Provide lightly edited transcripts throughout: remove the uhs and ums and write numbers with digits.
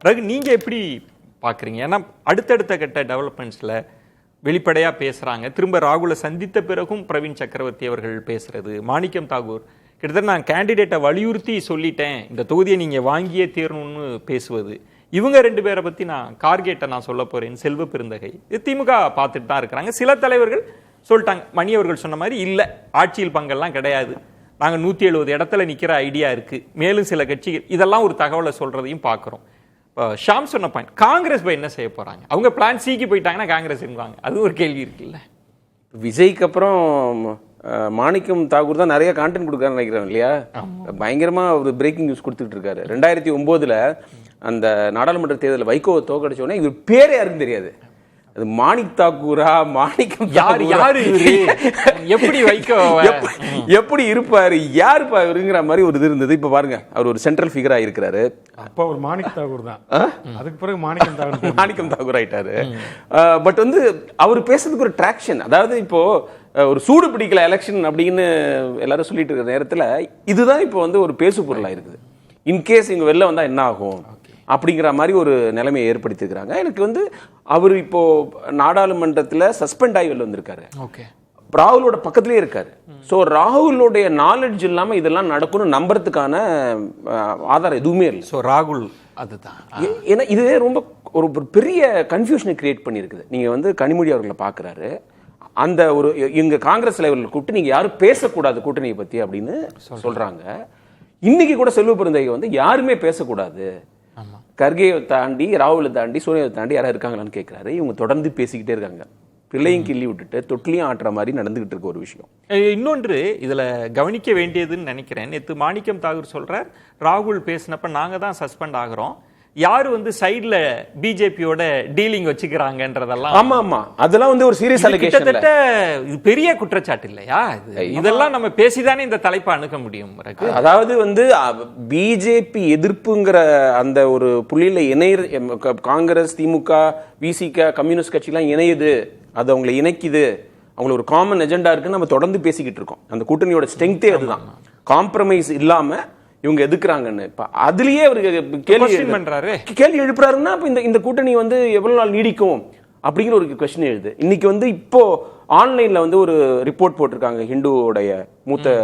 ரகு, நீங்க எப்படி பாக்குறீங்க? ஏன்னா அடுத்தடுத்த கட்ட டெவலப்மெண்ட்ஸ்ல வெளிப்படையா பேசுறாங்க. திரும்ப ராகுலை சந்தித்த பிறகும் பிரவீன் சக்கரவர்த்தி அவர்கள் பேசுறது, மாணிக்கம் தாகூர் கிட்டத்தட்ட நான் கேண்டிடேட்டை வலியுறுத்தி சொல்லிட்டேன், இந்த தொகுதியை நீங்க வாங்கியே தீரணும்னு பேசுவது, இவங்க 2 பேரை பத்தி நான் கார்கேட்டை நான் சொல்ல போறேன், செல்வ பெருந்தகை, திமுக பார்த்துட்டு தான் இருக்கிறாங்க. சில தலைவர்கள் சொல்லிட்டாங்க, மணி அவர்கள் சொன்ன மாதிரி இல்ல, ஆட்சியில் பங்கெல்லாம் கிடையாது, நாங்கள் 170 இடத்துல நிற்கிற ஐடியா இருக்கு, மேலும் சில கட்சிகள், இதெல்லாம் ஒரு தகவலை சொல்றதையும் பார்க்குறோம். ஷாம் சொன்ன பாயிண்ட், காங்கிரஸ் என்ன செய்ய போறாங்க? அவங்க பிளான் சிக்கு போயிட்டாங்கன்னா காங்கிரஸ் இருக்காங்க, அது ஒரு கேள்வி இருக்குல்ல. விஜய்க்கு அப்புறம் மாணிக்கம் தாகூர் தான் நிறைய கான்டென்ட் கொடுக்காருன்னு நினைக்கிறேன் இல்லையா? பயங்கரமா ஒரு பிரேக்கிங் நியூஸ் கொடுத்துட்டு இருக்காரு. 2009 அந்த நாடாளுமன்ற தேர்தலில் வைகோவை தோக்கடிச்சோடனே இவர் பேரே யாருன்னு தெரியாது. அது மாணிக் தாக்கூரா, மாணிக்கம் யாரு எப்படி வைகோ எப்படி இருப்பாரு, யாருப்பா இவருங்கிற மாதிரி ஒரு இது இருந்தது. இப்ப பாருங்க, அவர் ஒரு சென்ட்ரல் ஃபிகரா இருக்கிறாரு. அப்ப ஒரு மாணிக் தாகூர் தான், அதுக்கு பிறகு மாணிக்கம் தாகூர் ஆயிட்டாரு. பட் வந்து அவர் பேசுறதுக்கு ஒரு ட்ராக்ஷன், அதாவது இப்போ ஒரு சூடு பிடிக்கல எலெக்ஷன் அப்படின்னு எல்லாரும் சொல்லிட்டு இருக்கிற நேரத்துல இதுதான் இப்போ வந்து ஒரு பேசு பொருளா இருக்குது. இன்கேஸ் இங்க வெளில வந்தா என்ன ஆகும் அப்படிங்கிற மாதிரி ஒரு நிலைமையை ஏற்படுத்திருக்கிறாங்க. எனக்கு வந்து அவர் இப்போ நாடாளுமன்றத்தில் சஸ்பெண்ட் ஆகி வெளில வந்திருக்காரு. ராகுலோட பக்கத்திலே இருக்காரு. ஸோ ராகுலோடைய நாலேஜ் இல்லாமல் இதெல்லாம் நடக்கும்னு நம்புறதுக்கான ஆதாரம் எதுவுமே இல்லை. ஸோ ராகுல் அதுதான், ஏன்னா இது ரொம்ப ஒரு பெரிய கன்ஃபியூஷனை கிரியேட் பண்ணியிருக்குது. நீங்கள் வந்து கனிமொழி அவர்களை பார்க்குறாரு, அந்த ஒரு இங்கே காங்கிரஸ் தலைவர்கள் கூப்பிட்டு நீங்கள் யாரும் பேசக்கூடாது கூட்டணியை பற்றி அப்படின்னு சொல்கிறாங்க. இன்னைக்கு கூட செல்வ பெருந்தகை வந்து யாருமே பேசக்கூடாது, கர்கேயை தாண்டி, ராகுலை தாண்டி, சோனியாவை தாண்டி யாராவது இருக்காங்களான்னு கேட்குறாரு. இவங்க தொடர்ந்து பேசிக்கிட்டே இருக்காங்க, பிள்ளையும் கிள்ளி விட்டுட்டு தொட்டிலையும் ஆட்டுற மாதிரி நடந்துகிட்டு இருக்க ஒரு விஷயம். இன்னொன்று இதுல கவனிக்க வேண்டியதுன்னு நினைக்கிறேன், நேற்று மாணிக்கம் தாகூர் சொல்றார், ராகுல் பேசினப்ப நாங்க தான் சஸ்பெண்ட் ஆகிறோம், யாரு வந்து சைடுல பிஜேபியோட டீலிங் வச்சுக்கிறாங்கன்றதெல்லாம். ஆமா ஆமா, அதெல்லாம் வந்து ஒரு சீரியஸ் அலிகேஷன், கிட்டத்தட்ட இது பெரிய குற்றச்சாட்டு இல்லையா? இதெல்லாம் நம்ம பேசிதானே இந்த தலைப்பை அணுக முடியும். அதாவது வந்து பிஜேபி எதிர்ப்புங்கிற அந்த ஒரு புள்ளியில இணைய காங்கிரஸ், திமுக, விசிக, கம்யூனிஸ்ட் கட்சி எல்லாம் இணையுது, அது அவங்களை இணைக்குது, அவங்களுக்கு ஒரு காமன் எஜெண்டா இருக்குன்னு நம்ம தொடர்ந்து பேசிக்கிட்டு இருக்கோம். அந்த கூட்டணியோட ஸ்ட்ரெங்தே அதுதான், காம்ப்ரமைஸ் இல்லாம இவங்க எதுக்குறாங்கன்னு. அதுலயே அவருக்கு கேள்வி எழுப்புறாருன்னா இந்த கூட்டணி வந்து எவ்வளவு நாள் நீடிக்கும் அப்படிங்கிற ஒரு கொஸ்டின் எழுது. இன்னைக்கு வந்து இப்போ ஆன்லைன்ல வந்து ஒரு ரிப்போர்ட் போட்டிருக்காங்க, ஹிந்துவோடைய மூத்த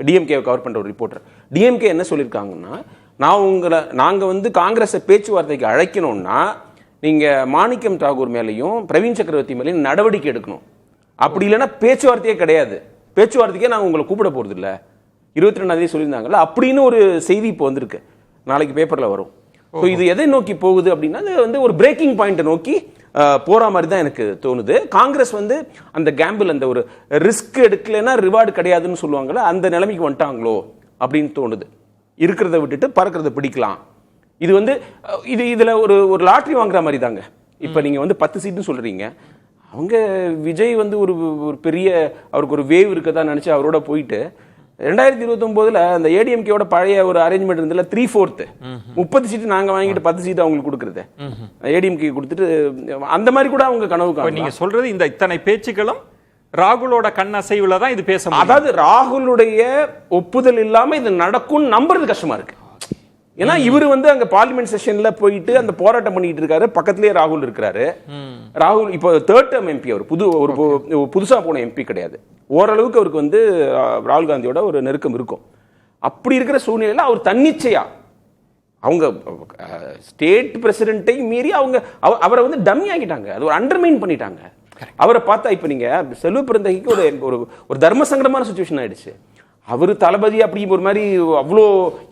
டிஎம்கே கவர் பண்ற ஒரு ரிப்போர்ட்டர். டிஎம்கே என்ன சொல்லியிருக்காங்கன்னா, நாங்க வந்து காங்கிரஸை பேச்சுவார்த்தைக்கு அழைக்கணும்னா நீங்க மாணிக்கம் தாகூர் மேலையும் பிரவீன் சக்கரவர்த்தி மேலையும் நடவடிக்கை எடுக்கணும், அப்படி இல்லைன்னா பேச்சுவார்த்தையே கிடையாது, பேச்சுவார்த்தைக்கே நாங்க உங்களை கூப்பிட போறது இல்லை, 22 சொல்லியிருந்தாங்கல்ல அப்படின்னு ஒரு செய்தி இப்போ வந்திருக்கு, நாளைக்கு பேப்பர்ல வரும். ஸோ இது எதை நோக்கி போகுது அப்படின்னா, அது வந்து ஒரு பிரேக்கிங் பாயிண்ட்டை நோக்கி போற மாதிரி தான் எனக்கு தோணுது. காங்கிரஸ் வந்து அந்த கேம்பிள், அந்த ஒரு ரிஸ்க் எடுக்கலைன்னா ரிவார்டு கிடையாதுன்னு சொல்லுவாங்கல்ல, அந்த நிலைமைக்கு வந்துட்டாங்களோ அப்படின்னு தோணுது. இருக்கிறத விட்டுட்டு பறக்கிறத பிடிக்கலாம். இது வந்து இதுல ஒரு லாட்டரி வாங்குற மாதிரி தாங்க. இப்ப நீங்க வந்து 10 சீட்னு சொல்றீங்க, அவங்க விஜய் வந்து ஒரு பெரிய அவருக்கு ஒரு வேவ் இருக்கதான் நினைச்சு அவரோட போயிட்டு 2029 அந்த ஏடிஎம்கேவோட பழைய ஒரு அரேஞ்ச்மெண்ட் இருந்ததுல 3/4 30 சீட்டு நாங்க வாங்கிட்டு 10 சீட்டு அவங்களுக்கு கொடுக்கறது, ஏடிஎம்கே கொடுத்துட்டு அந்த மாதிரி கூட அவங்க கனவு. நீங்க சொல்றது இந்த இத்தனை பேச்சுக்களும் ராகுலோட கண் அசைவுல தான் இது பேச, அதாவது ராகுலுடைய ஒப்புதல் இல்லாம இது நடக்கும் நம்புறது கஷ்டமா இருக்கு. ஏன்னா இவர் வந்து அங்க பார்லிமெண்ட் செஷன்ல போயிட்டு அந்த போராட்டம் பண்ணிட்டு இருக்காரு, பக்கத்திலேயே ராகுல் இருக்கிறாரு. ராகுல் இப்போ 3rd டேர்ம் எம்பி, அவர் புதுசா போன எம்பி கிடையாது. ஓரளவுக்கு அவருக்கு வந்து ராகுல் காந்தியோட ஒரு நெருக்கம் இருக்கும். அப்படி இருக்கிற சூழ்நிலையில அவர் தன்னிச்சையா அவங்க ஸ்டேட் பிரசிடென்ட்டை மீறி அவங்க அவரை வந்து டம்மி ஆகிட்டாங்க, அது ஒரு அண்டர்மைன் பண்ணிட்டாங்க. அவரை பார்த்தா இப்ப நீங்க செல்வ பெருந்தகைக்கு ஒரு தர்ம சங்கடமான சிச்சுவேஷன் ஆயிடுச்சு. அவரு தளபதி அப்படி ஒரு மாதிரி அவ்வளோ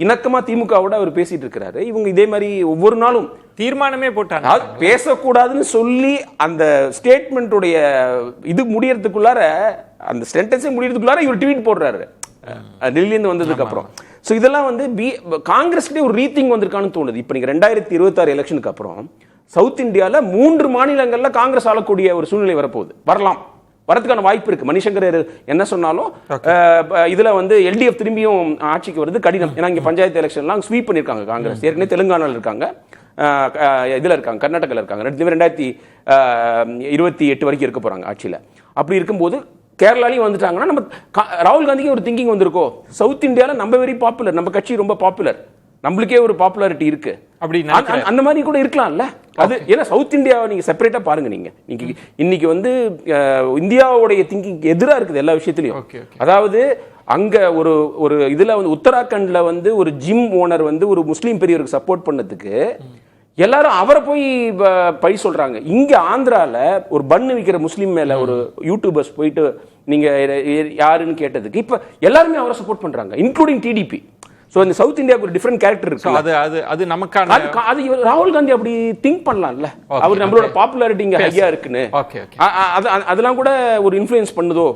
இணக்கமா திமுகவோட அவர் பேசிட்டு இருக்கிறாரு. இவங்க இதே மாதிரி ஒவ்வொரு நாளும் தீர்மானமே போட்டாங்க, பேசக்கூடாதுன்னு சொல்லி அந்த ஸ்டேட்மெண்ட்டுடைய இது முடியறதுக்குள்ளார, அந்த சென்டென்ஸே முடியறதுக்குள்ளார இவர் ட்வீட் போடுறாரு டெல்லியிருந்து வந்ததுக்கு அப்புறம். ஸோ இதெல்லாம் வந்து காங்கிரஸ்கிட்டே ஒரு ரீதிங் வந்திருக்கான்னு தோணுது. இப்போ நீங்க 2026 எலெக்ஷனுக்கு அப்புறம் சவுத் இந்தியாவில் 3 மாநிலங்கள்ல காங்கிரஸ் ஆளக்கூடிய ஒரு சூழ்நிலை வரதுக்கான வாய்ப்பு இருக்கு. மணிசங்கர் என்ன சொன்னாலும் இதுல வந்து எல்டிஎஃப் திரும்பியும் ஆட்சிக்கு வருது கடினம். ஏன்னா இங்க பஞ்சாயத்து எலெக்ஷன்லாம் ஸ்வீப் பண்ணிருக்காங்க காங்கிரஸ். ஏற்கனவே தெலுங்கானால இருக்காங்க, இதுல இருக்காங்க, கர்நாடகால இருக்காங்க. 2028 வரைக்கும் இருக்க போறாங்க ஆட்சியில. அப்படி இருக்கும்போது கேரளாலையும் வந்துட்டாங்கன்னா நம்ம ராகுல் காந்திக்கு ஒரு திங்கிங் வந்திருக்கோ, சவுத் இந்தியாவில் நம்ம வெரி பாப்புலர், நம்ம கட்சி ரொம்ப பாப்புலர், நம்மளுக்கே ஒரு பாப்புலாரிட்டி இருக்கு. அப்படி அந்த மாதிரி கூட இருக்கலாம்ல. அது ஏன்னா சவுத் இந்தியாவை நீங்க செப்பரேட்டா பாருங்க. நீங்க இன்னைக்கு வந்து இந்தியாவுடைய திங்கிங் எதிரா இருக்குது எல்லா விஷயத்திலையும். அதாவது அங்க ஒரு இதுல வந்து உத்தராகண்ட்ல வந்து ஒரு ஜிம் ஓனர் வந்து ஒரு முஸ்லீம் பெரியவருக்கு சப்போர்ட் பண்ணதுக்கு எல்லாரும் அவரை போய் பழி சொல்றாங்க. இங்க ஆந்திரால ஒரு பன்னு விற்கிற முஸ்லீம் மேல ஒரு யூடியூபர்ஸ் போயிட்டு நீங்க யாருன்னு கேட்டதுக்கு இப்ப எல்லாருமே அவரை சப்போர்ட் பண்றாங்க, இன்க்ளூடிங் டிடிபி. சோ இந்த சவுத் இந்தியாவுக்கு ஒரு டிஃபரண்ட் கேரக்டர் இருக்கு. அது நமக்கான அது ராகுல் காந்தி அப்படி திங்க் பண்ணலாம்ல. அவர் நம்மளோட பாப்புலாரிட்டி இங்க ஹையா இருக்குன்னு அதெல்லாம் கூட ஒரு இன்ஃப்ளூயன்ஸ் பண்ணுதோ.